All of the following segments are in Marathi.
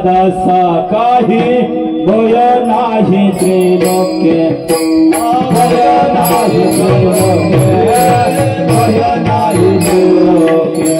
दासा काही भय नाही त्रिलोक्ये भय नाही त्रिलोक्ये भय नाही त्रिलोक्ये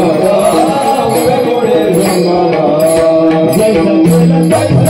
हमारे Jai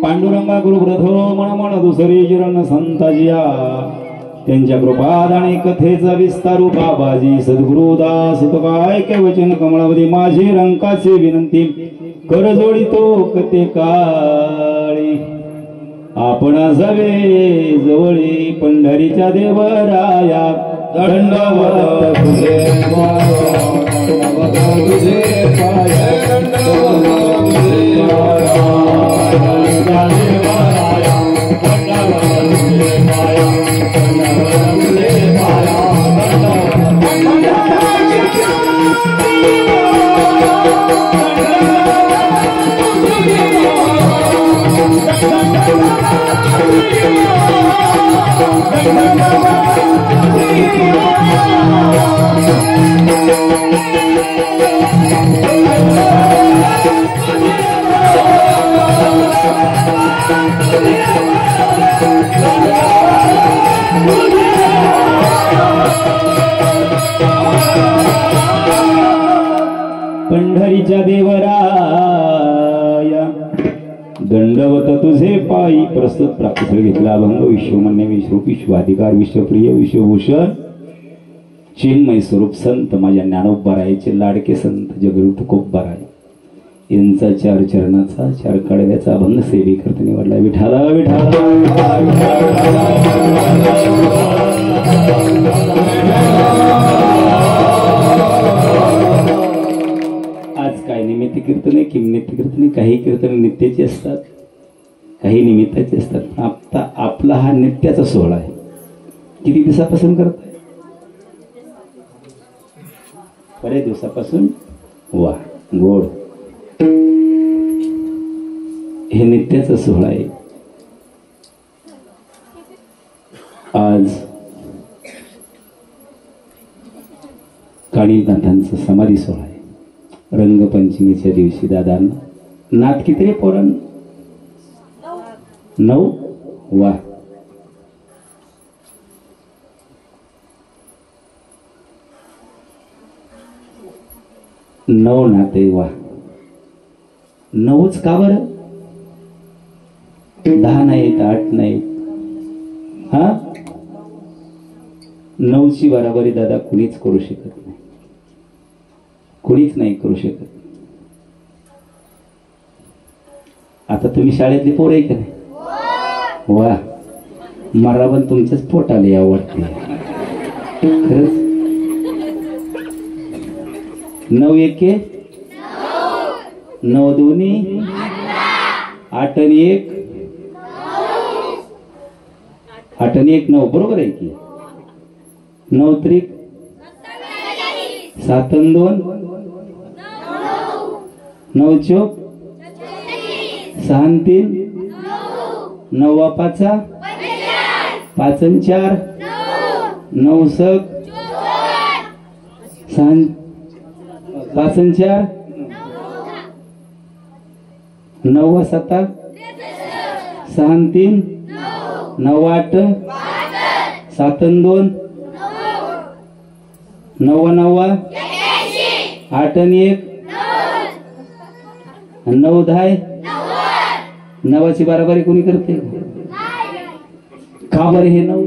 पांडुरंगा गुरुग्रथो मनमन दुसरी जिरण संताजिया त्यांच्या कृपाद आणि कथेचा विस्तारू बाबाजी सद्गुरुदास तुकाय के वचन कमळामध्ये माझी रंकाची विनंती कर जोडितो कथे काळी आपण जावे जवळी पंढरीच्या देवराया दंडवत तुझे तुझे पाया दंडवत तुझे Thank you. पंढरीच्या देवराया दंडवत तुझे पायी प्रस्तुत प्राप्त घेतला अभंग विश्वमान्य विश्वरूप विश्वाधिकार विश्वप्रिय विश्वभूषण चिन्मय स्वरूप संत माझ्या ज्ञानोबारायचे लाडके संत जगरूप तुकोबाराय यांचा चार चरणाचा चार कडव्याचा अभंग सेवी करता निवडला विठाला विठाला आज काय निमित्त कीर्तने किमनित्य कीर्तने काही कीर्तने नित्याची असतात काही निमित्ताचे असतात आता आपला हा नित्याचा सोहळा आहे किती दिवसापासून करताय बऱ्याच दिवसापासून वा गोड हे नित्याचा सोहळा आहे आज काळीनाथांचा समाधी सोहळा आहे रंगपंचमीच्या दिवशी दादांना नाथ किती रे पोरांना 9 वा नऊ नाते वा 9च का बरं 10 नाहीत 8 नाहीत हा 9ची बराबरी दादा कुणीच करू शकत नाही कुणीच नाही करू शकत आता तुम्ही शाळेतली पोर आहे का नाही वा मला पण तुमच्याच पोटाला आवडते खरंच 9 एके 9 दोन्ही 8 आणि 1 8 आणि 1 9 बरोबर आहे की 9 त्रिक 7 आणि 2 9 चौक 6 आणि 3 9 वा 5 5 आणि 4 9 सक 6 5 आणि 4 9 वा 7 6 आणि 3 9 8 7 आणि 2 9 9 8 आणि 1 9 10 9ची बराबरी कोणी करते का बरं हे 9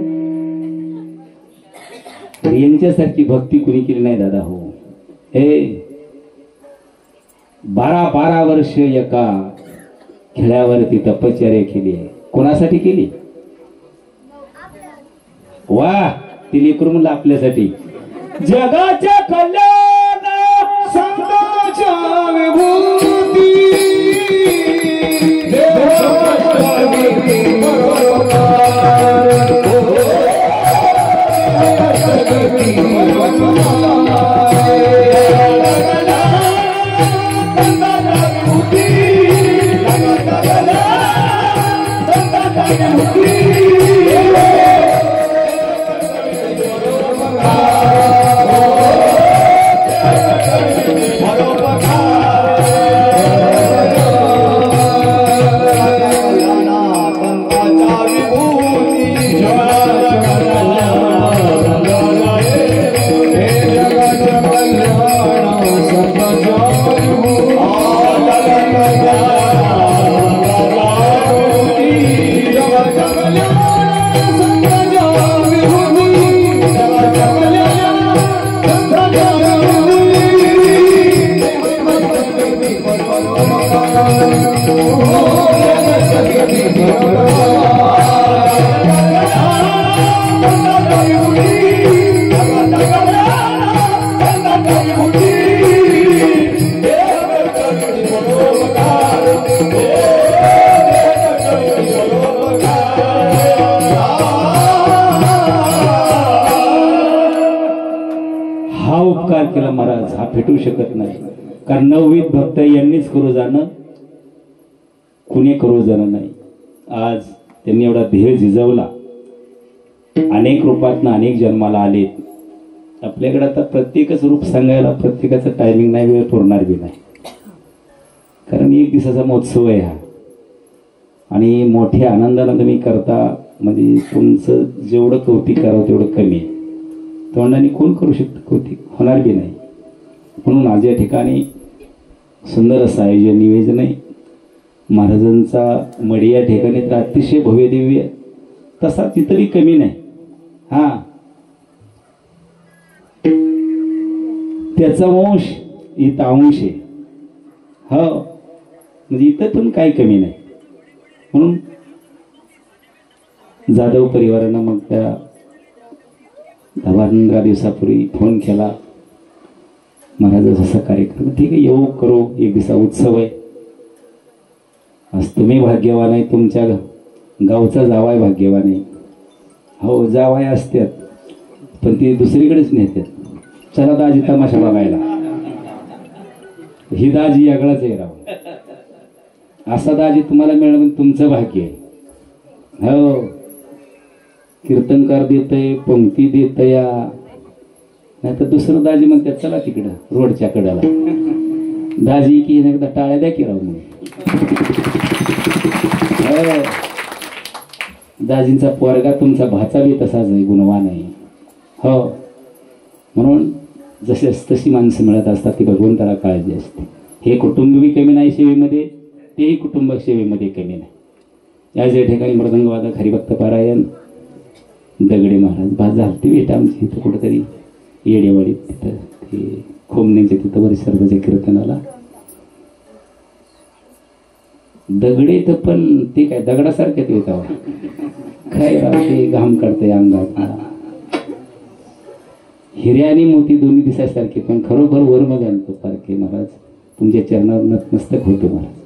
यांच्यासारखी भक्ती कुणी केली नाही दादा हो हे 12 वर्ष एका खेळावरती तपश्चर्या केली आहे कोणासाठी केली वा ती लेकरू म्हणलं आपल्यासाठी जगाच्या कल्याण संतांच्या विभूती केला महाराज हा भेटू शकत नाही कारण 9वीत भक्त यांनीच करू जाणं कुणी करू जाणं नाही आज त्यांनी एवढा ध्येय झिजवला अनेक रूपातनं अनेक जन्माला आले आपल्याकडे आता प्रत्येकच रूप सांगायला प्रत्येकाचं टायमिंग नाही वेळ पुरणार बी नाही कारण एक दिवसाचा महोत्सव आहे आणि मोठ्या आनंदानं तुम्ही करता, म्हणजे तुमचं जेवढं कौतिक करावं तेवढं कमी आहे. तोंडाने कोण करू शकतं कौतिक, होणार बी नाही. म्हणून आज या ठिकाणी सुंदर असं आयोजन नियोजन आहे. महाराजांचा मडी या ठिकाणी तर अतिशय भव्य दिव्य, तसा तिथंही कमी नाही. हा, त्याचा वंश इथं अंश आहे. हो, म्हणजे इथं पण काही कमी नाही. म्हणून जाधव परिवारानं मग त्या 10-15 दिवसापूर्वी फोन केला, महाराजाचा असा कार्यक्रम, ठीक आहे येऊ करू, एक दिवसा उत्सव आहे. आज तुम्ही भाग्यवान आहे, तुमच्या गावचा जावाय भाग्यवान आहे. हो, जावाय असतात पण ती दुसरीकडेच नेतात. चला दाजी तमाशा बघायला, ही दाजी यागळाच आहे राव. असा दाजी तुम्हाला मिळणं तुमचं भाग्य आहे. हो, कीर्तनकार देतय, पंक्ती देतया, नाही तर दुसरं दाजी म्हणतात चला तिकडं रोडच्या कड्याला. दाजी की एकदा टाळ्या द्या की राव. मग दाजींचा पोरगा तुमचा भाचा बी तसाच आहे, गुणवान आहे. हो, म्हणून जशी तशी माणसं मिळत असतात ती भगवंताला काळजी असते. हे कुटुंब बी कमी नाही सेवेमध्ये, तेही कुटुंब सेवेमध्ये कमी नाही. याच या ठिकाणी मृदंगवादक हरिभक्त पारायण दगडे महाराज भात झालती भेट आमची इथं कुठंतरी येडेवाडीत, तिथं ते खोमनेच्या तिथं बरेच सर्वांच्या कीर्तनाला दगडे तर पण ते काय दगडासारखे ते होता काय राव, ते घाम काढतंय अंगात. हिरे आणि मोती दोन्ही दिसायसारखे, पण खरोखर वर मग आणतो पारखे महाराज. तुमच्या चरणावर नतमस्तक होतो महाराज.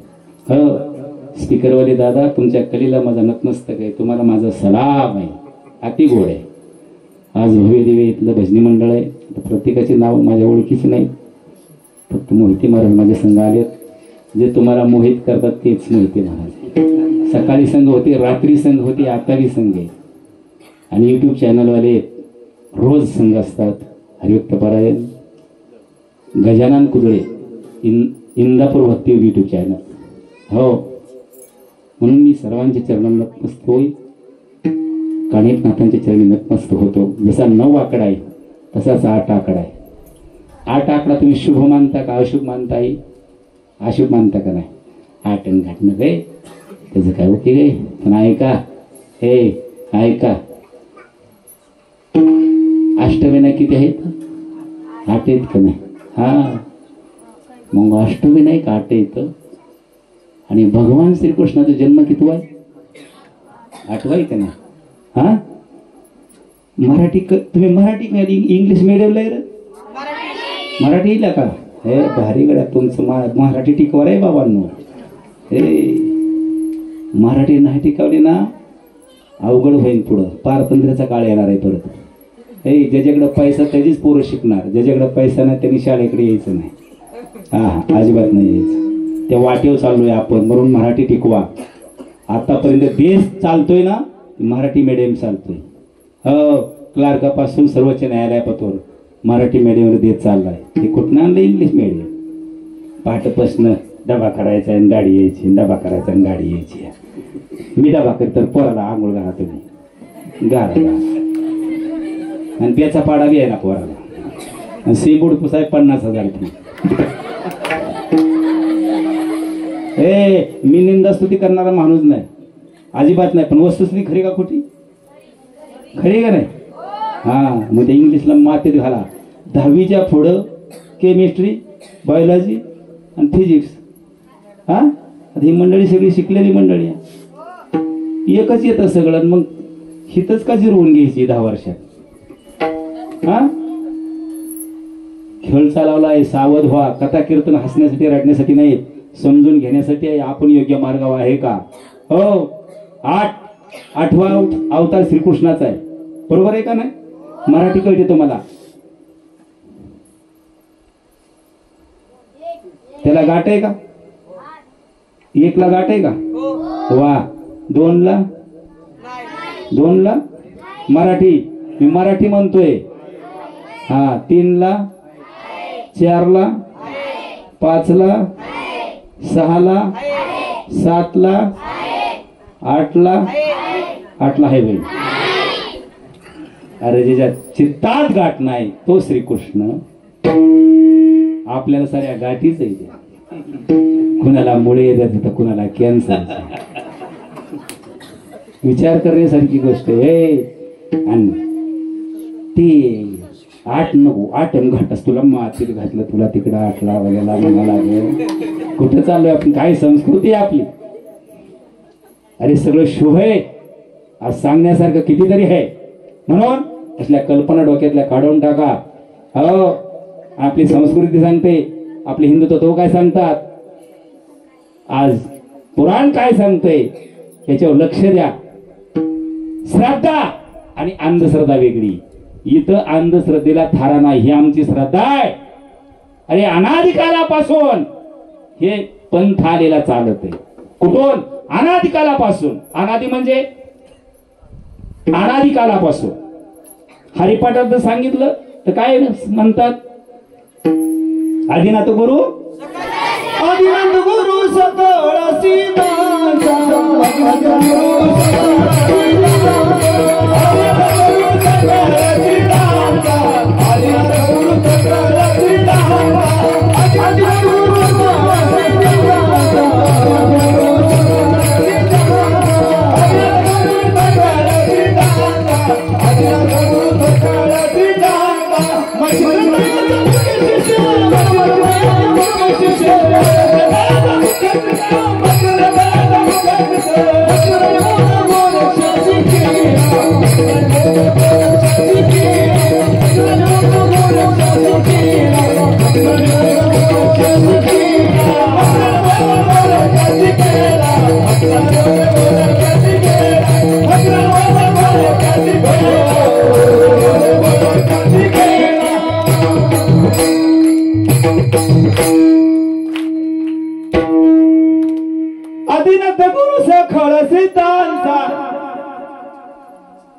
हो, स्पीकरवाले दादा, तुमच्या कलीला माझा नतमस्तक आहे, तुम्हाला माझा सलाम आहे. अति गोड आहे. आज भव्य दिवे इथलं भजनी मंडळ आहे. प्रत्येकाचे नाव माझ्या ओळखीचे नाही, फक्त मोहिते महाराज माझ्या संघ आलेत. जे तुम्हाला मोहित करतात तेच मोहिते महाराज. सकाळी संघ होते, रात्री संघ होते, आताही संघ आहे. आणि यूट्यूब चॅनलवाले रोज संघ असतात. हरिभक्त पारायण गजानन कुदळे इंदापूर भक्ती यूट्यूब चॅनल. हो, म्हणून मी सर्वांच्या चरणांना नतमस्तक होई, काणिकनाथांच्या चरणी नतमस्तक होतो. जसा 9 आकडा आहे तसाच 8 आकडा आहे. 8 आकडा तुम्ही शुभ मानता का अशुभ मानता? अशुभ मानता का नाही? 8 आणि घाटणं काय त्याचं काय उपयोग आहे? पण ऐका, हे ऐका, अष्टविना किती आहेत? 8 आहेत का नाही? हा, मग अष्टविनायक 8 येतं. आणि भगवान श्रीकृष्णाचा जन्म किती आहे? 8 आहे का नाही? हा, मराठी तुम्ही मराठी इंग्लिश मिडियमला आहे? मराठी येईल का? हे भारी गड्या तुमचं मराठी टिकवर आहे बाबांनो. हे मराठी नाही टिकवली ना अवघड होईल, पुढं पारतंत्र्याचा काळ येणार आहे परत. हे ज्याच्याकडे पैसा त्याचीच पोरं शिकणार, ज्याच्याकडे पैसा नाही त्यांनी शाळेकडे यायचं नाही. हा, अजिबात नाही यायचं. त्या वाटेवर चाललोय आपण, म्हणून मराठी टिकवा. आतापर्यंत देश चालतोय ना मराठी मीडियम चालतोय. हो, क्लार्कापासून सर्वोच्च न्यायालयापर्यंत मराठी मीडियमवर देश चाललाय. हे कुठं आणलं इंग्लिश मीडियम? पहाटपासनं डबा करायचा आणि गाडी यायची, डबा करायचा आणि गाडी यायची. मी डबा तर पोराला आंघोळ घाला तुम्ही, घाला आणि त्याचा पाडा बी आहे ना पोराला. आणि सीबूड पुसाय 50,000 फी. मी निंदास्तुती करणारा माणूस नाही, अजिबात नाही. पण वस्तुस्थिती खरी का खोटी? खरी का नाही? हा, मग ते इंग्लिशला मातीत घाला. 10वीच्या पुढं केमिस्ट्री, बायोलॉजी आणि फिजिक्स. हा, ही मंडळी सगळी शिकलेली मंडळी आहे. एकच येतं सगळं, मग हितच का जिरवून घ्यायची 10 वर्षात? हा, खेळ चालवलाय, सावध व्हा. कथा कीर्तन हसण्यासाठी रडण्यासाठी नाही, समजून घेण्यासाठी आहे. आपण योग्य मार्गावर आहे का? हो, 8वा अवतार श्रीकृष्णाचा आहे, बरोबर आहे का नाही? मराठी कळते तुम्हाला? त्याला गाठ आहे का? 1ला गाठ आहे का? वा. 2ला? 2ला मराठी, मी मराठी म्हणतोय. हा, 3ला, 4ला, 5ला, 6ला, 7ला, आठला आहे बाई. अरे ज्याच्या चित्तात गाठ नाही तो श्रीकृष्ण. आपल्याला साऱ्या गाठीच आहे. कुणाला मुळे येतात तर कुणाला कॅन्सर. विचार करण्यासारखी गोष्ट आहे. आणि ती 8 नको 8 घाटस तुला मातीत घातलं तुला तिकडं 8ला वगैरे म्हणायला लागेल. कुठं चाललोय आपण? काय संस्कृती आहे आपली? अरे सगळं शुभ आहे आज सांगण्यासारखं कितीतरी आहे. म्हणून असल्या कल्पना डोक्यातल्या काढून टाका. हो आपली संस्कृती सांगते, आपले हिंदुत्व काय सांगतात, आज पुराण काय सांगतंय याच्यावर लक्ष द्या. श्रद्धा आणि अंधश्रद्धा वेगळी. इथं अंधश्रद्धेला थारा नाही, ही आमची श्रद्धा आहे. अरे अनादिकालापासून हे पंथ आलेला चालत आहे. कुठून? अनादिकालापासून. अनादि म्हणजे अनादिकालापासून. हरिपाठात जर सांगितलं तर काय म्हणतात? आदिनाथ गुरु आदिनाथ गुरु सकळ सिद्धांचा. आदिनाथ गुरु सकळ सिद्धांचा.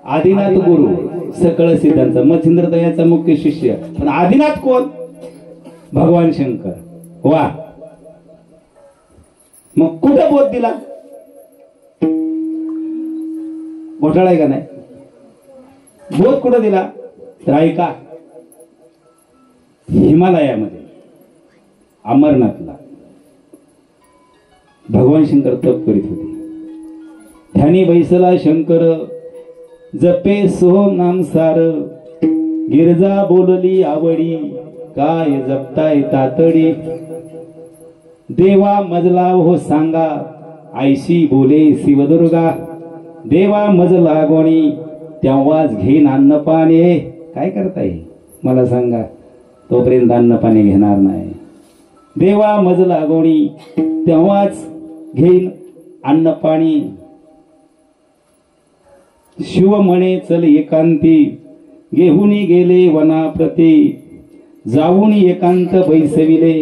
आदिनाथ गुरु सकळ सिद्धांचा मच्छिंद्र तयाचा मुख्य शिष्य. पण आदिनाथ कोण? भगवान शंकर. वा मग कुठं बोध दिला? घोटाळा आहे का नाही? बोध कुठं दिला तर ऐका. हिमालयामध्ये अमरनाथला भगवान शंकर तप करीत होते. ध्यानी बैसला शंकर जपे सोहम नाम सार. गिरजा बोलली आवडी काय जपताय तातडी. देवा मजला हो सांगा आयशी बोले शिवदुर्गा. देवा मजला गोणी तेव्हाच घेईन अन्न पाणी. काय करताय मला सांगा? तोपर्यंत अन्न पाणी घेणार नाही. देवा मजला गोणी तेव्हाच घेईन अन्न पाणी. शिव म्हणे चल एकांती घेऊनी गेले वनाप्रती. जाऊन एकांत बैसविले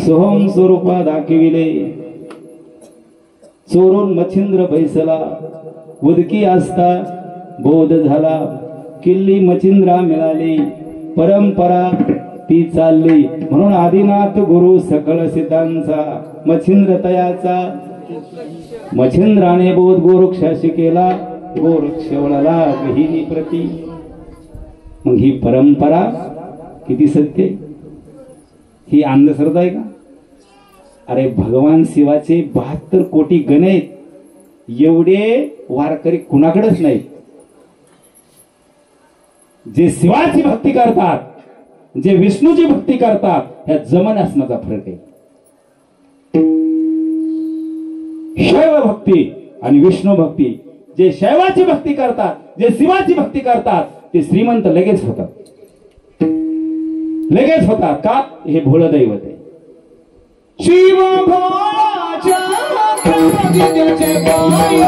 सोहम स्वरूपा दाखविले. चोरून मच्छिंद्र बैसला उदकी असता बोध झाला. किल्ली मच्छिंद्रा मिळाली परंपरा ती चालली. म्हणून आदिनाथ गुरु सकळ सिद्धांचा मच्छिंद्र तयाचा. मच्छिंद्राने बोध गोरक्षाशी केला. गोरक्ष वळला गहिनी प्रती. मग ही परंपरा किती सत्य? ही अंधश्रद्धा आहे का? अरे भगवान शिवाचे 72 कोटी गण आहेत. एवढे वारकरी कुणाकडेच नाहीत. जे शिवाची भक्ती करतात, जे विष्णूची भक्ती करतात, ह्या जमन आसमाचा फरक आहे. शैव भक्ती आणि विष्णू भक्ती. जे शैवाची भक्ती करतात, जे शिवाची भक्ती करतात, ते श्रीमंत लगेच होतात. लगेच होतात का? हे भोळ दैवत आहे. शिव भोळाच्या त्याचे पाय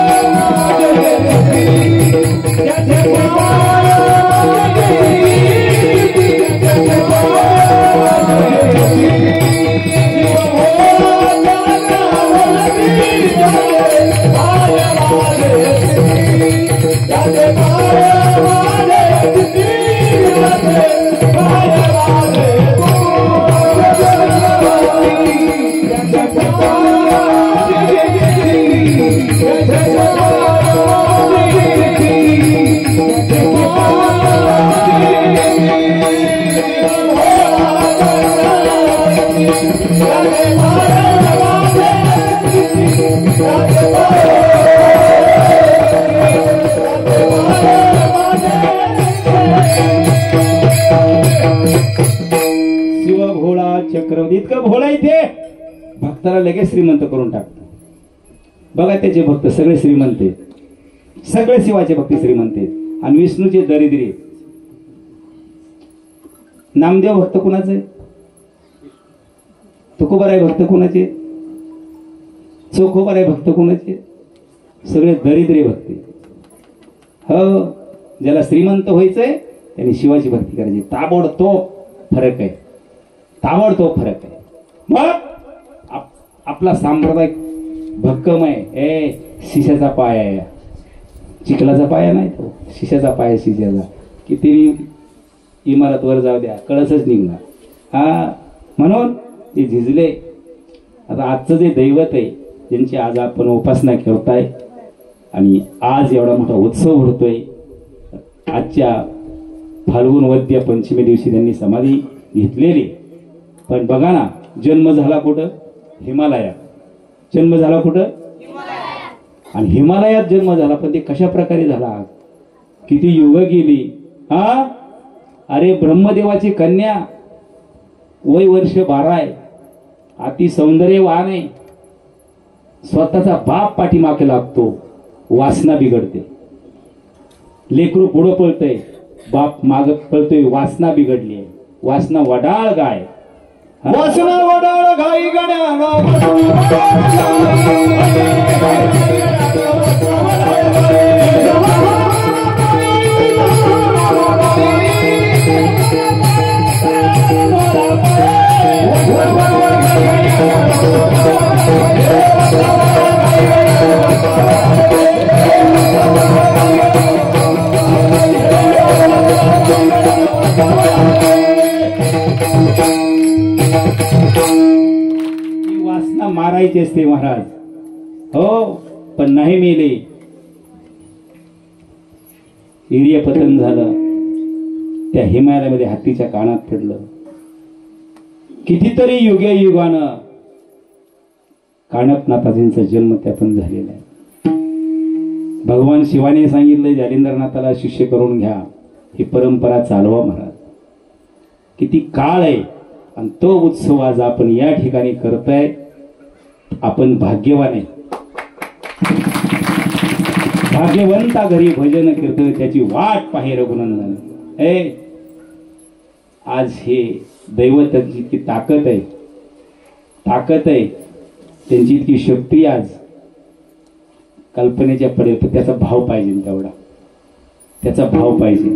शिव भोळा चक्रवर्ती इतकं भोळा इथे भक्ताला लगेच श्रीमंत करून टाकतो. बघा त्याचे भक्त सगळे श्रीमंत आहेत, सगळे शिवाचे भक्ती श्रीमंत आहेत आणि विष्णूचे दरिद्री आहेत. नामदेव भक्त कुणाचे, तुकोबाराय भक्त कुणाचे, चोखोबाराय भक्त कुणाचे, सगळे दरिद्री भक्ती. हो, ज्याला श्रीमंत व्हायचंय त्यांनी शिवाची भक्ती करायची. ताबडतोब फरक आहे, ताबडतोब फरक आहे. मग आपला सांप्रदाय भक्कम आहे. ए शिशाचा पाय आहे, चिखलाचा पाया नाही तो, शिशाचा पाय, शिशाचा. किती इमारत वर जाऊ द्या कळसच निघणार. हा, म्हणून ते झिजले. आता आजचं जे दैवत आहे ज्यांची आज आपण उपासना करताय आणि आज एवढा मोठा उत्सव भरतोय, आजच्या फाल्गुन वद्य पंचमी दिवशी त्यांनी समाधी घेतलेली. पण बघा ना, जन्म झाला कुठं, हिमालयात. जन्म झाला कुठं, आणि हिमालयात जन्म झाला. पण ते कशा प्रकारे झाला, किती युग गेली. हा, अरे ब्रह्मदेवाची कन्या, वय वर्ष 12 आहे, अति सौंदर्यवान आहे. स्वतःचा बाप पाठीमागे लागतो, वासना बिघडते. लेकरू पुढं पळतय, बाप माग पळतोय, वासना बिघडली आहे. वासना वडाळ गाय, वासना वडाळ घाई वासना मारायची असते महाराज. हो, पण नाही मेले. वीर्य पतन झालं, त्या हिमालयामध्ये हत्तीच्या कानात पडलं. कितीतरी युगे युगानं काणपनाथाजींचा जन्म त्यातून झालेला आहे. भगवान शिवाने सांगितलं जालिंदरनाथाला शिष्य करून घ्या, ही परंपरा चालवा महाराज. किती काळ आहे आणि तो उत्सव आज आपण या ठिकाणी करताय. आपण भाग्यवान आहे. भाग्यवंता घरी भजन कीर्तन त्याची वाट पाहे रघुनंदन. आज हे दैवताची इतकी ताकद आहे, ताकद आहे त्यांची, इतकी शक्ती आज कल्पनेच्या पडेल. पण त्याचा भाव पाहिजे, तेवढा त्याचा भाव पाहिजे.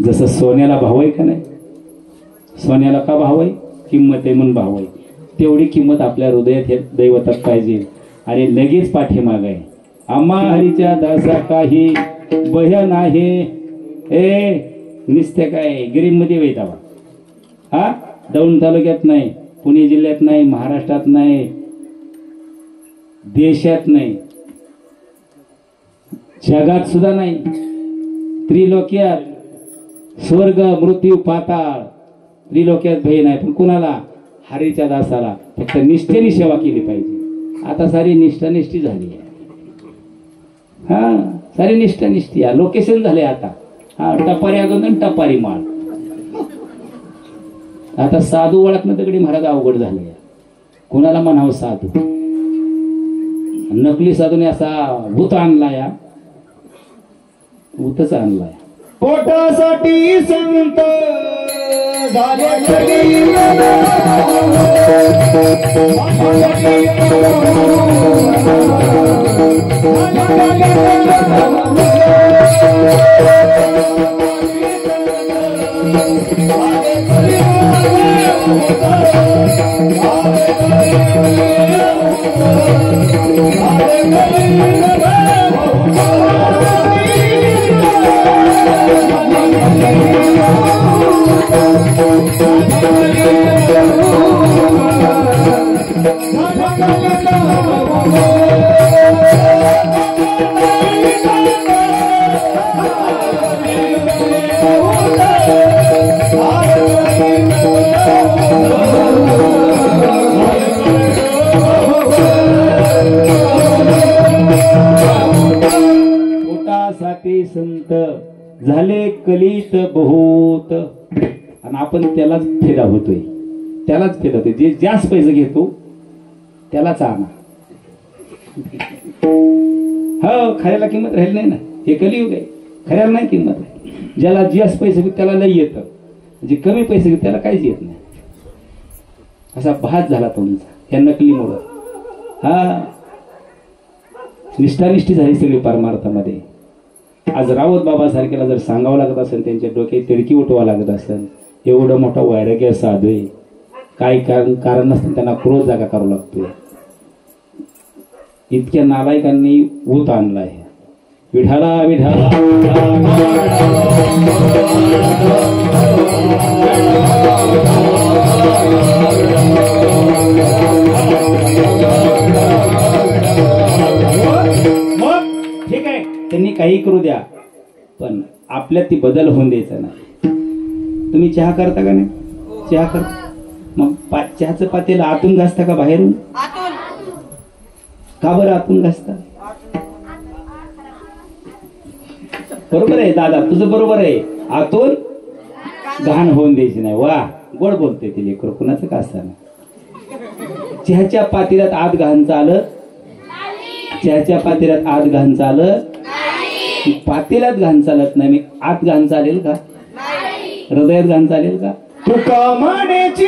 जसं सोन्याला भाव आहे का नाही, सोन्याला का भाव आहे, किंमत आहे म्हणून भाव आहे. तेवढी किंमत आपल्या हृदयात हे दैवतात पाहिजे. अरे लगेच पाठीमाग आहे, आम्हा हरीच्या दासा काही भय नाही. निस्ते काय गिरीमध्ये वेतावा. हा, दौंड तालुक्यात नाही, पुणे जिल्ह्यात नाही, महाराष्ट्रात नाही, देशात नाही, जगात सुद्धा नाही. त्रिलोक्यात स्वर्ग मृत्यू पाताळ त्रिलोक्यात भय नाही. पण कुणाला, हरीच्या दासाला फक्त निष्ठेने सेवा केली पाहिजे. आता सारी निष्ठानिष्ठी झाली आहे. हा, सारी निष्ठानिष्ठी आहे. लोकेशन झाले आता. हा, टपारी अगोदर टपारी माळ. आता साधू ओळखणं तगडी महाराज अवघड झाले. कुणाला म्हणावं साधू, नकली साधूने असा भूत आणलाय, भूतच आणलाय. पोटासाठी संत झाले ते संत झाले कलित बहुत, आणि आपण त्यालाच फेदा होतोय, त्यालाच फेदा होतोय. जे जास्त पैसे घेतो त्यालाच आणा. हो, खऱ्याला किंमत राहील नाही ना. हे कलियुग आहे, खऱ्याला नाही किंमत आहे. ज्याला जास्त पैसे घेत त्याला लई येतं, जे कमी पैसे घेत त्याला काहीच येत नाही. असा भात झाला तुमचा या नकलीमुळं. हा, निष्ठानिष्ठी झाली सगळी परमार्थामध्ये. आज राऊत बाबा सारख्याला जर सांगावं लागत असेल, त्यांच्या डोक्यात तिडकी उठवा लागत असेल, एवढं मोठा वैराग्य साधू आहे, काही कारण नसतं त्यांना क्रोध जागा करावा लागतोय. इतक्या नालायकांनी ऊत आणलाय. विठाला विठाला मग ठीक आहे, त्यांनी काही करू द्या, पण आपल्यात ती बदल होऊन द्यायचा नाही. तुम्ही चहा करता का नाही? चहा करता. मग चहाचं पातेलं आतून घासता का बाहेरून? का बरं आतून घासता? बरोबर आहे दादा, तुझं बरोबर आहे. आतून घाण होऊन द्यायची नाही. वा, गोड बोलते ते लेकर, कुणाचं का असताना. चहाच्या पातेल्यात आत घाण चालत, चहाच्या पातेल्यात आत घाण चालत, पातेल्यात घाण चालत नाही. मी आत घाण चालेल का? हृदयात घाण चालेल का? तुका मानेची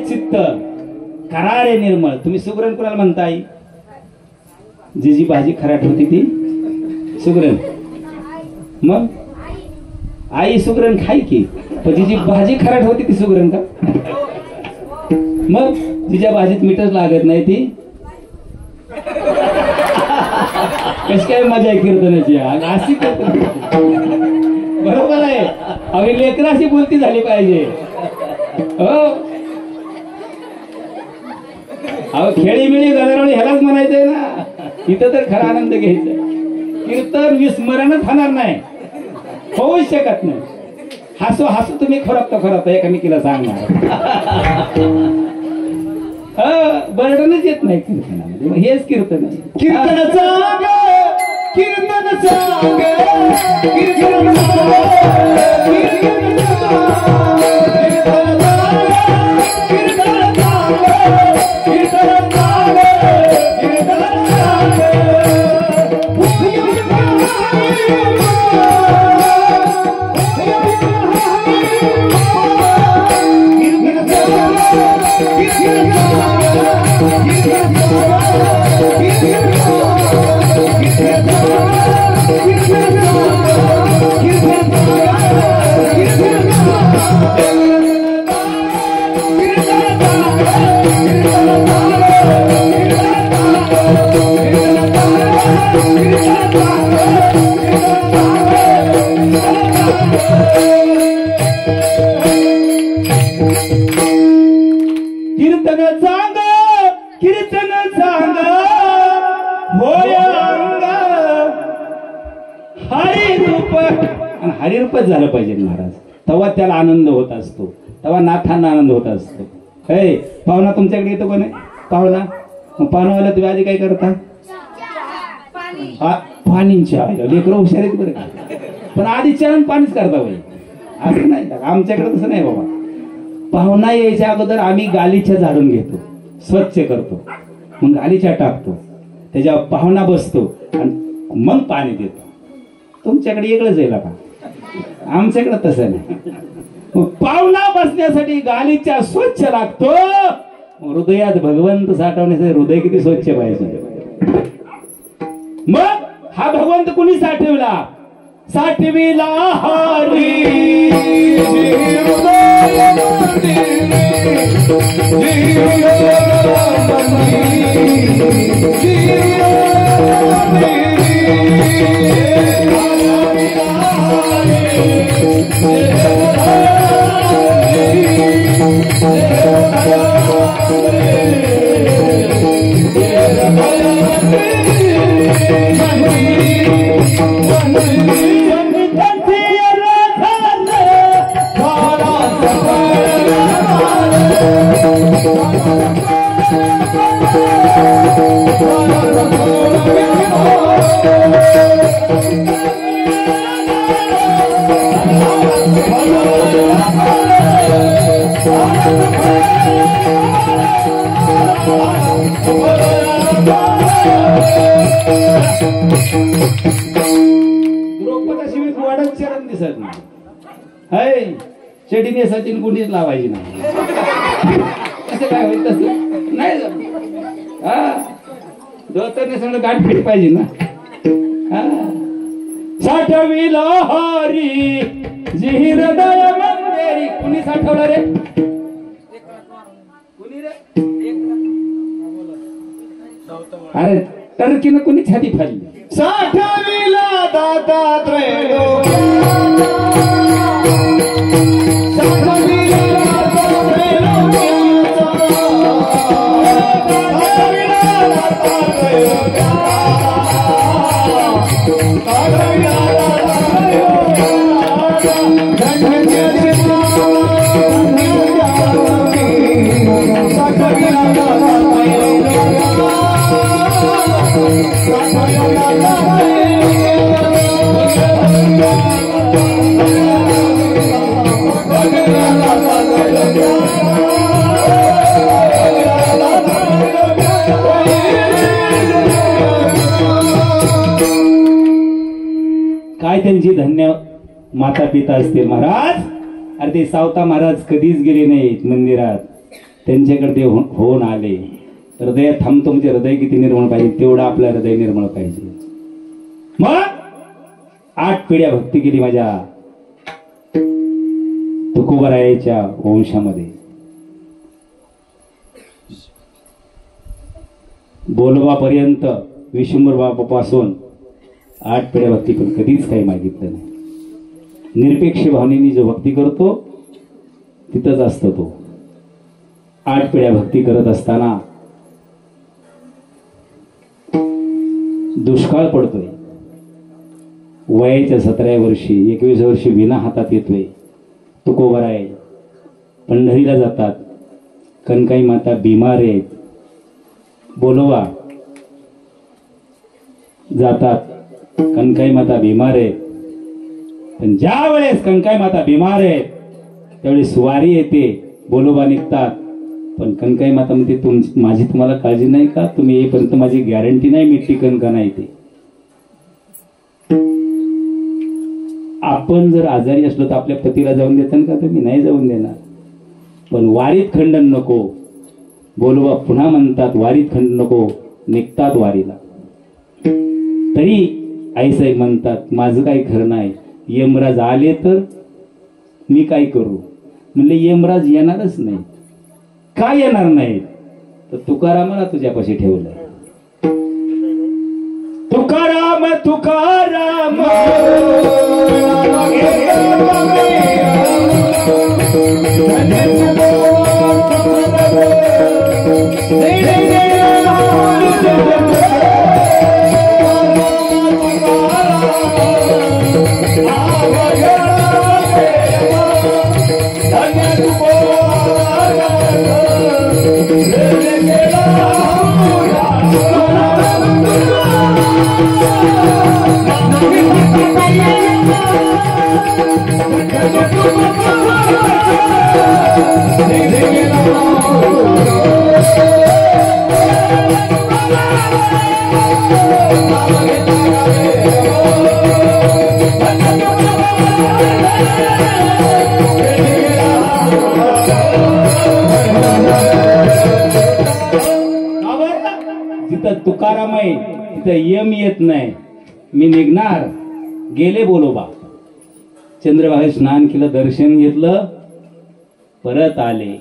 चित्त करारे निर्मळ. तुम्ही सुगरण कुणाला म्हणताय? जी जी भाजी खराट होती ती सुगरण. मग आई सुगरण खाई की, पण जी जी भाजी खराट होती ती सुगरण का? मग तिच्या भाजीत मीठच लागत नाही ती कशी काय मजा आहे कीर्तनाची? अशी बरोबर आहे. अगदी लेकर अशी बोलती झाली पाहिजे. हो, अहो खेळीमिळी गजरवळी ह्यालाच म्हणायचंय ना. इथं तर खरा आनंद घ्यायचा. कीर्तन विस्मरणच होणार नाही, होऊच शकत नाही. हसू हसू तुम्ही खरबत एकामेकीला सांगणार. बर्डनच येत नाही कीर्तनामध्ये. हेच कीर्तन आहे. कीर्तन सांग, कीर्तन सांग, कीर्तन हरिरूपच झालं पाहिजे महाराज. तेव्हा त्याला आनंद होत असतो, तेव्हा नाथांना आनंद होत असतो. हे पाहुणा तुमच्याकडे येतो का नाही? पाहुणा मग पाहुणावाला तुम्ही आधी काय करता? पाणीच्या लेकरं हुशार आहेत बरं का. पण आधी चरण पाणीच करता बाई, असं नाही. आमच्याकडे तसं नाही बाबा. पाहुणा यायच्या अगोदर आम्ही गालीच्या झाडून घेतो, स्वच्छ करतो, मग गालीच्या टाकतो, त्याच्यावर पाहुणा बसतो आणि मग पाणी देतो. तुमच्याकडे वेगळंच आहे का? आमच्याकडे तसं नाही. पाहुणा बसण्यासाठी गालीच्या स्वच्छ लागतो. हृदयात भगवंत साठवण्यासाठी हृदय किती स्वच्छ पाहिजे. मग हा भगवंत कुणी साठवला? साठविला हरी द्रौपदाशिवाय वाढत चरण दिसत नाही. हाय चेडी नेसाची गुंडीच लावायची नाही. कसं काय होईल तसं नाही जमत. हा धोतर नेसणं गाठ फिट पाहिजे ना. हा साठविला हरी जी हृदय मंदिरी. कुणी साठवलं रे? कुणी रे? अरे टर्कीनं कुणी छाती फाडली? साठविला दत्तात्रय काय त्यांची धन्य माता पिता असतील महाराज. अरे ते सावता महाराज कधीच गेले नाहीत मंदिरात. त्यांच्याकडे ते होऊन आले. हृदयात थांबतो म्हणजे हृदय किती निर्मळ पाहिजे तेवढं आपलं हृदय निर्मळ पाहिजे. मग 8 पिढ्या भक्ती केली माझ्या तुकोबरायाच्या वंशामध्ये. बोलवापर्यंत विशंभर बापापासून 8 पिढ्या भक्ती करून कधीच काही मागितलं नाही. निरपेक्ष भावनेने जो भक्ती करतो तिथंच असतो तो. 8 पिढ्या भक्ती करत असताना दुष्काळ पडतोय. वयाच्या 17व्या वर्षी 21 वर्षी विना हातात येतोय. तुकोबराय पंढरीला जातात. कनकाई माता बिमार आहेत. बोलवा जातात. कनकाई माता बिमार आहेत. पण ज्या वेळेस कनकाई माता बिमार आहेत त्यावेळेस सुवारी येते. बोलोबा निघतात. पण कनकाई माता म्हणते माझी तुम्हाला काळजी नाही का? तुम्ही येईपर्यंत माझी गॅरंटी नाही मी टिकन का नाही ते. आपण जर आजारी असलो तर आपल्या पतीला जाऊन देतात का? तुम्ही नाही जाऊन देणार. पण वारीत खंडन नको. बोलवा पुन्हा म्हणतात वारीत खंडन नको. निघतात वारीला. तरी आईसाहेब म्हणतात माझं काही खरं नाही. यमराज आले तर मी काय करू? म्हणले यमराज येणारच नाही. का येणार नाही? तर तुकारामाला तुझ्यापाशी ठेवलंय. तुकाराम तुकाराम जिथं तुकाराम आहे तिथं यम येत नाही. मी निघणार. गेले बोलोबा. चंद्रभागेत स्नान केलं. दर्शन घेतलं. परत आले.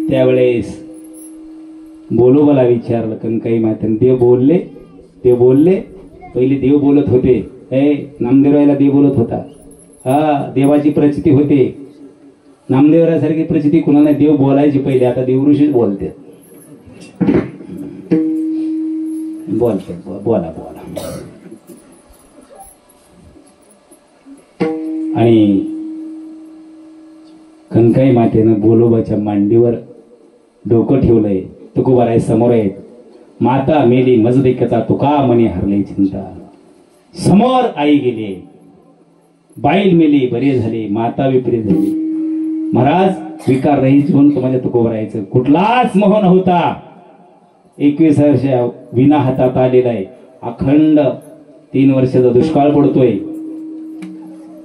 त्यावेळेस बोलोबाला विचारलं कनकाई मातेने. देव बोलले. देव बोलले. पहिले देव बोलत होते. नामदेवरायला देव बोलत होता. हा देवाची प्रचिती होते. नामदेवरायासारखी प्रचिती कुणाला नाही. देव बोलायची पहिले. आता देवऋषीच बोलते. बोलते बोला बोला. आणि कनकाई मातेनं बोलोबाच्या मांडीवर डोकं ठेवलंय. तुकोबाराय समोर आहेत. माता मेली मज देखता तुका मनी हरले चिंता. समोर आई गेली, बाईल मेली बरे झाले, माता विपरीत झाली. महाराज विकार रहित जीवन तुम्हाला तुकोबारायचं. कुठलाच मोह नव्हता. 21 वर्ष विना हातात आलेला आहे. अखंड 3 वर्षाचा दुष्काळ पडतोय.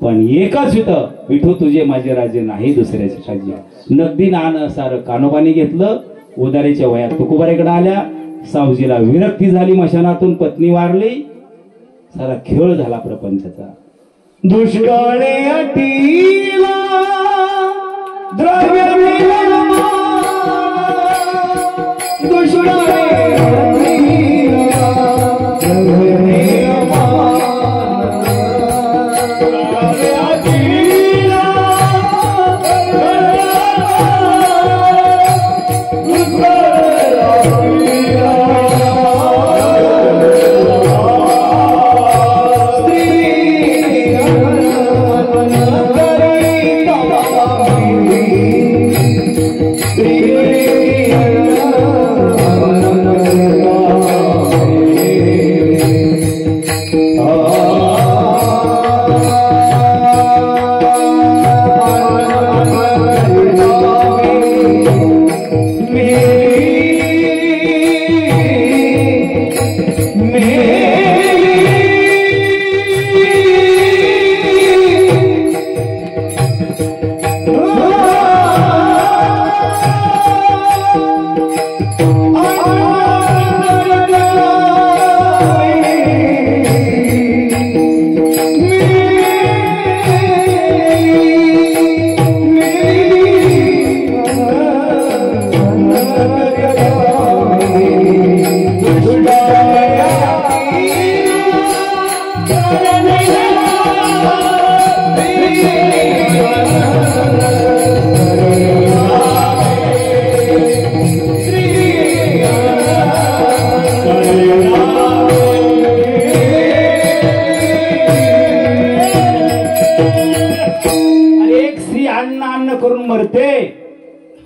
पण एकच होतं, विठू तुझे माझे राजे नाही दुसऱ्याचे राज्य. नगदी नाणं सारं कानोबाने घेतलं. उदारीच्या वयात तुकोबाराकडे आल्या. सावजीला विरक्ती झाली, मशानातून पत्नी वारली. सारा खेळ झाला प्रपंचाचा. दुष्काळे अटीला द्रव्य मिळवा, दुष्काळे अटीला द्रव्य मिळवा, दुष्काळे अटीला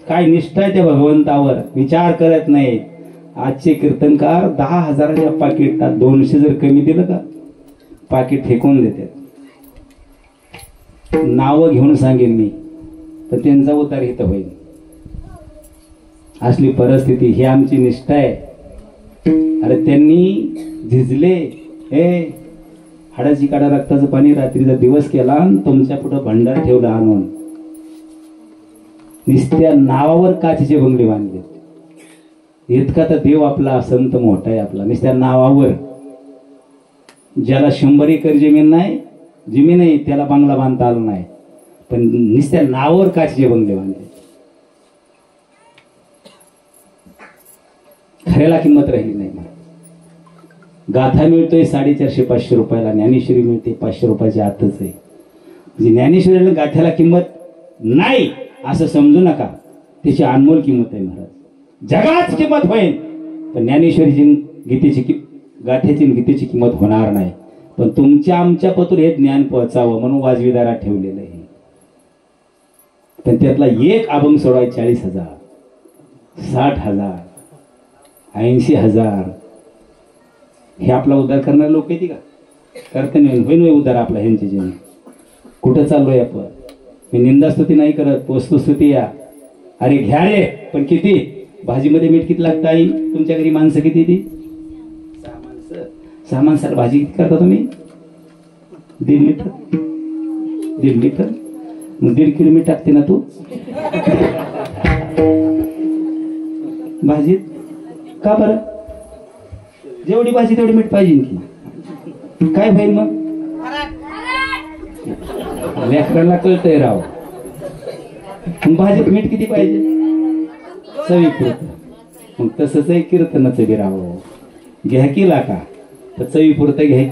काय निष्ठा आहे त्या भगवंतावर, विचार करत नाही. आजचे कीर्तनकार 10,000च्या पाकिटात 200 जर कमी दिलं का पाकिट फेकून देतात. नावं घेऊन सांगेन मी, तर त्यांचा उतार इथं होईल. असली परिस्थिती, ही आमची निष्ठा आहे. अरे त्यांनी झिजले, हे हाडाची काढा रक्ताचं पाणी रात्रीचा दिवस केला आणि तुमच्या पुढं भंडार ठेवला आणून. निस्त्या नावावर काचेचे बंगले बांधले. इतका तर देव आपला संत मोठा आहे आपला. निस्त्या नावावर, ज्याला 100 एकर जमीन नाही त्याला बंगला बांधता आला नाही, पण निस्त्या नावावर काचेचे बंगले बांधले. खऱ्याला किंमत राहिली नाही. गाथा मिळतोय 450-500 रुपयाला, ज्ञानेश्वरी मिळते 500 रुपयाच्या आतच आहे. म्हणजे ज्ञानेश्वरीला गाथ्याला किंमत नाही असं समजू नका. त्याची अनमोल किंमत आहे महाराज. जगाच किंमत होईल, पण ज्ञानेश्वरीची गीतेची गाथ्याची गीतेची किंमत होणार नाही. पण तुमच्या आमच्या पतूर हे ज्ञान पोहोचावं म्हणून वाजवीदारात ठेवलेलं आहे. पण त्यातला एक अभंग सोडवाय 40,000, 60,000, 80,000. हे आपला उद्धार करणारे लोक येते का? करते नाही. होईन उद्धार आपला ह्यांचे जीवन. कुठं चाललोय आपण? मी निंदास्तुती नाही करत, वस्तुस्तुती या. अरे घ्या रे, पण किती? भाजीमध्ये मीठ किती लागतं आई? तुमच्या घरी माणसं किती ती? 6 माणसं. 6 माणसाला भाजी किती करता तुम्ही? 1.5 लिटर. 1.5 लिटर मग 1.5 किलो मीठ टाकते ना तू भाजीत? का बरं? जेवढी भाजी तेवढी मीठ पाहिजे की काय होईल मग? लेकरांना कळतंय राव. भाजीत मीठ किती पाहिजे? चवीपुरतं. मग तसंच आहे कीर्तनाचं बी राव. घ्या केला का तर चवीपुरतं घ्या.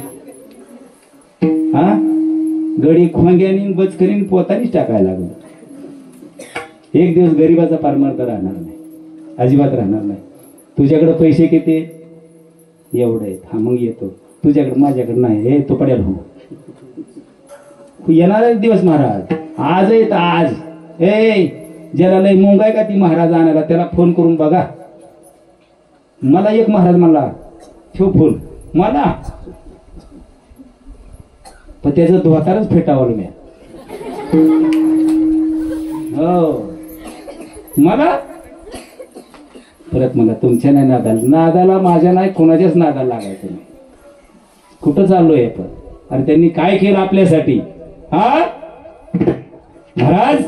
हा गडी खोंग्यानी बचकरीन पोतानीच टाकायला लागलं. एक दिवस गरीबाचा पारमार्थ राहणार नाही, अजिबात राहणार नाही. तुझ्याकडे पैसे किती? एवढे आहेत. हा मग येतो. तुझ्याकडे माझ्याकडे नाही. हे तो पडेल हो. येणार दिवस महाराज आज आहेत आज. ज्याला लय मुंगाय का ती महाराज आणायला, त्याला फोन करून बघा. मला एक महाराज म्हणला ठेव फुल मला, पण त्याचं धोतारच फेटावलं मी. हो मला परत मला तुमच्या नाही नादाला माझ्या नाही कोणाच्याच नादाला लागायचं नाही. कुठं चाललोय आपण? अरे त्यांनी काय केलं आपल्यासाठी? हा महाराज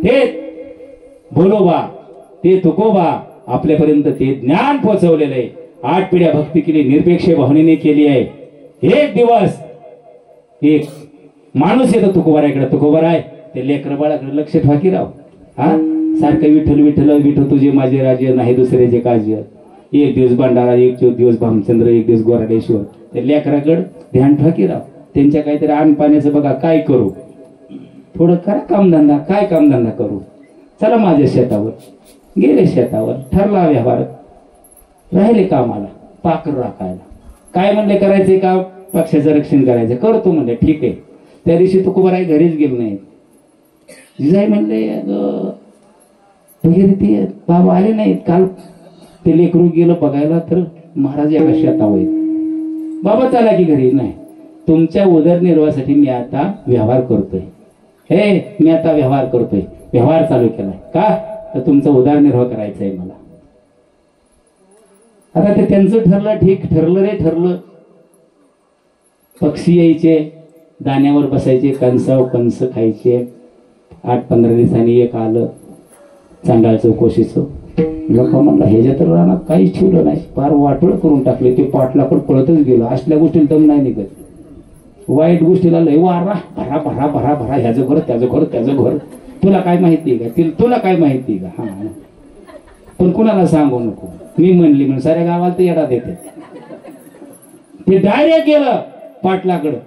ते भोलोबा ते तुकोबा आपल्यापर्यंत ते ज्ञान पोहोचवलेलं आहे. 8 पिढ्या भक्ती केली, निरपेक्ष भावनेने केली आहे. एक दिवस एक माणूस येतो तुकोबाराकडे, तुकोबाराय ते लेकर बाळाकडे लक्ष ठाकी राव. हा सारखं विठ्ठल विठ्ठल विठ्ठल तुझे माझे राज्य नाही दुसऱ्याचे काज्य. एक दिवस भंडारा, एक दिवस भामचंद्र, एक दिवस गोराडेश्वर. ते लेकराकडे ध्यान ठाकी राव. त्यांच्या काहीतरी अन्न पाण्याचं बघा काय करू, थोडं करा कामधंदा. काय कामधंदा करू? चला माझ्या शेतावर. गेले शेतावर, ठरला व्यवहार, राहिले कामाला पाकर राखायला. काय म्हणले करायचे काम? पक्षाचं रक्षण करायचं. करतो म्हणले ठीक आहे. त्या दिवशी तुकोबाराय घरीच गेलो नाही. जिजाई म्हणले वगैरे ते बाबा आले नाहीत. काल ते लेकरू गेलं बघायला तर महाराज एका शेतावर आहेत. बाबा चला की घरी. नाही, तुमच्या उदरनिर्वाहासाठी मी आता व्यवहार करतोय. मी आता व्यवहार करतोय. व्यवहार चालू केलाय का? तर तुमचा उदरनिर्वाह करायचा आहे मला. आता ते त्यांचं ठरलं, ठीक ठरलं रे ठरलं. पक्षी यायचे, दाण्यावर बसायचे, कंस खायचे. 8-15 दिवसांनी एक आलं चांडाळ चौकशीचं. लोक म्हणला ह्याच्या तर रानात काहीच ठेवलं नाही, फार वाटोळ करून टाकले. ते पाटलाकडे पळतच गेलो. असल्या गोष्टीला दम नाही निघत. वाईट गोष्टीला लय वारा भरा भरा भरा भरा. ह्याचं घर त्याचं घर त्याचं घर. तुला काय माहिती का? तुला काय माहिती का? हा पण कुणाला सांगू नको. मी म्हणली म्हणून साऱ्या गावाला ते येडा देते. ते डायरेक्ट गेलं पाटलाकडं.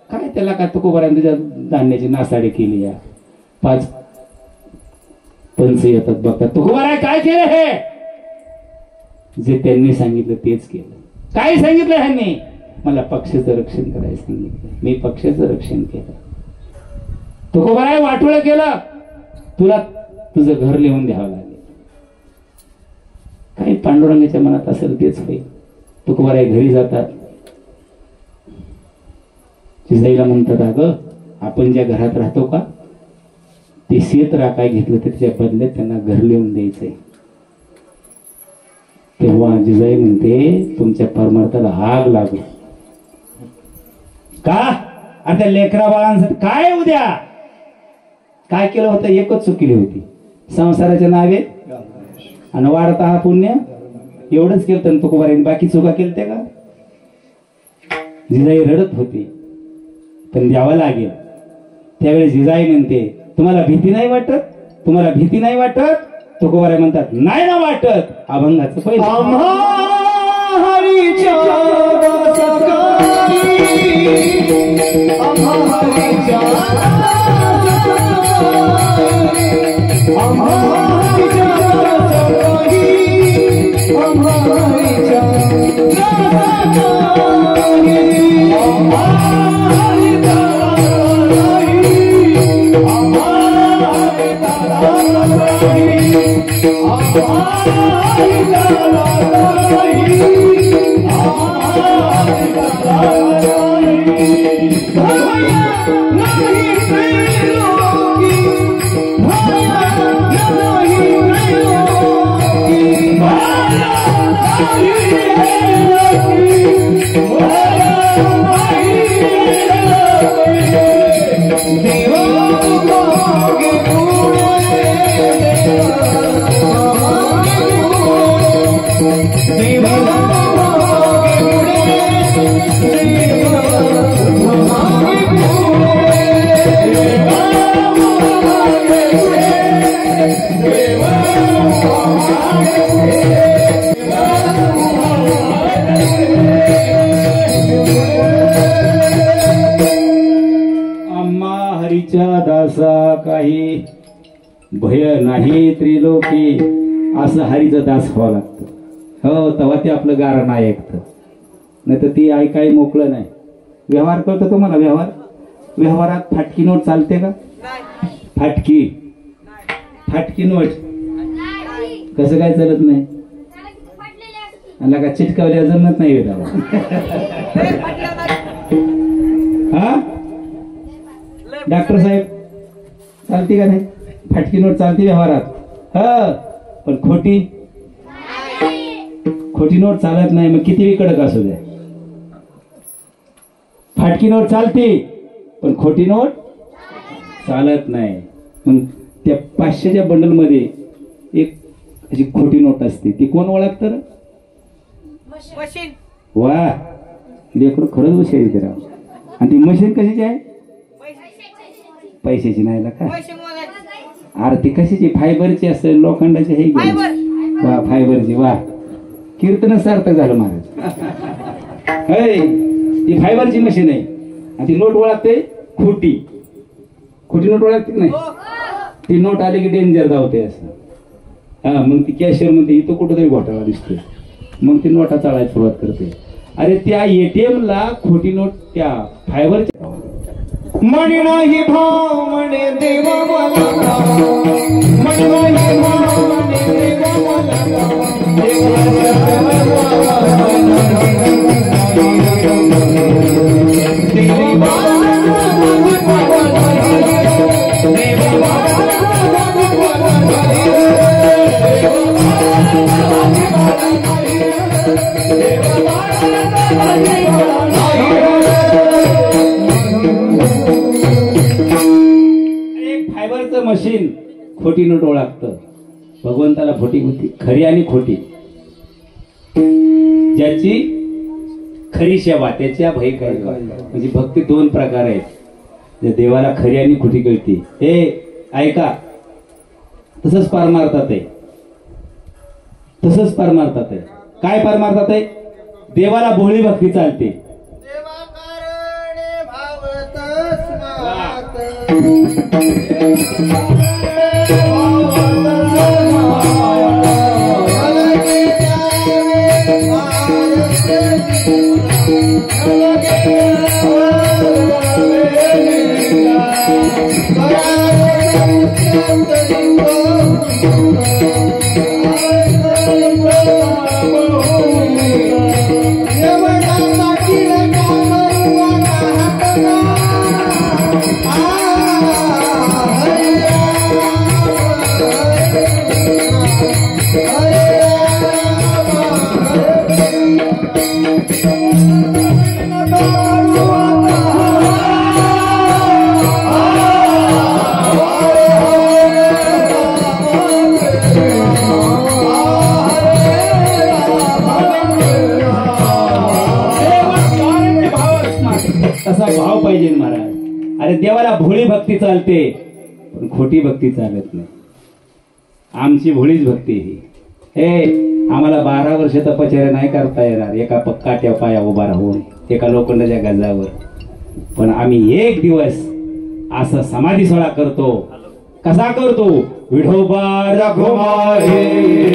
काय त्याला काय तुकोबाराने तुझ्या धान्याची नासाडी केली. या 5 पंच येतात बघतात. तुकोबाराय काय केलं? हे जे त्यांनी सांगितलं तेच केलं. काय सांगितलं ह्यांनी? मला पक्षाचं रक्षण करायला सांगितलं. मी पक्षाचं रक्षण केलं. तुकोबाराय वाटोळं केलं. तुला तुझं घर लिहून द्यावं लागेल. काही पांडुरंगाच्या मनात असेल तेच होईल. तुकोबाराय घरी जातात. जिजाईला म्हणतात अगं आपण ज्या घरात राहतो का ते शेत राखाय घेतलं तर त्याच्या बदल्यात त्यांना घर लिहून द्यायचंय. तेव्हा जिजाई म्हणते तुमच्या परमार्थाला आग लागू का? आता लेकरा बाळांसाठी काय उद्या काय केलं होतं? एकच चूक केली होती, संसाराच्या नावे आणि वाढता हा पुण्य. एवढंच केलं तुकोबाराने. बाकी चुका केल्या का? जिजाई रडत होती पण द्यावं लागेल. त्यावेळी जिजाई म्हणते तुम्हाला भीती नाही वाटत? तुम्हाला भीती नाही वाटत? तुकोबाराय म्हणतात नाही ना वाटत. अभंगाचं पहिलं आम्हा हरीच्या सकाळी, आम्हा हरीच्या सकाळी, आम्हा हरीच्या सकाळी, आम्हा हरीच्या सकाळी, आम्हा हरीच्या दासा काही भय नाही त्रिलोकी असं हरीचं दास व्हावं लागतं. हो तेव्हा ते आपलं गाणं नाही ऐकतं. नाही तर ती ऐकाय मोकळं नाही. व्यवहार करतो तुम्हाला व्यवहार. व्यवहारात फाटकी नोट चालते का? फाटकी फाटकी नोट कसं काय चालत नाही? आला का चिटकावल्या जमत नाही बेटा हा डॉक्टर साहेब चालते का नाही फाटकी नोट चालते व्यवहारात हा पण खोटी नोट चालत नाही मग किती कडक असू द्या फाटकी नोट चालते पण खोटी नोट चालत नाही मग त्या 500च्या बंडल मध्ये एक अशी खोटी नोट असते ती कोण ओळखत वा लेकरू खरंच हुशार आहे राव आणि ती मशीन कशाची आहे पैशाची नाही ना का अरे ती कशाची फायबरची असते लोखंडाची आहे वा फायबरची वा कीर्तन सार्थक झालं महाराज ती फायबरची मशीन आहे आणि ती नोट ओळखते खोटी नोट ओळखते नाही ती नोट आली की डेंजर धावते असं हा मग ती कॅशियर मध्ये इथं कुठंतरी घोटाळा दिसतोय मग ती नोटा चालायला सुरुवात करते अरे त्या ATM ला खोटी नोट त्या फायबरच्या म्हणे नाही भाव म्हणे देवा मला म्हणे नाही भाव म्हणे देवा फायबरचं मशीन खोटी नोट ओळखतं भगवंताला खोटी होती खरी आणि खोटी ज्याची खरी सेवा त्याच्या भय काय म्हणजे भक्ती 2 प्रकार आहेत जे देवाला खरी आणि खोटी कळते हे ऐका तसंच पार मारतात आहे काय पार मारतात आहे देवाला भोळी भक्ती चालते तसा भाव पाहिजे महाराज अरे देवाला भोळी भक्ती चालते पण खोटी भक्ती चालत नाही आमची भोळीच भक्ती ही हे आम्हाला 12 वर्ष तपश्चर्या नाही करता येणार एका काट्या पाया उभा राहून एका लोखंडाच्या गजावर पण आम्ही एक दिवस असा समाधी सोहळा करतो कसा करतो विठोबा रघुमाई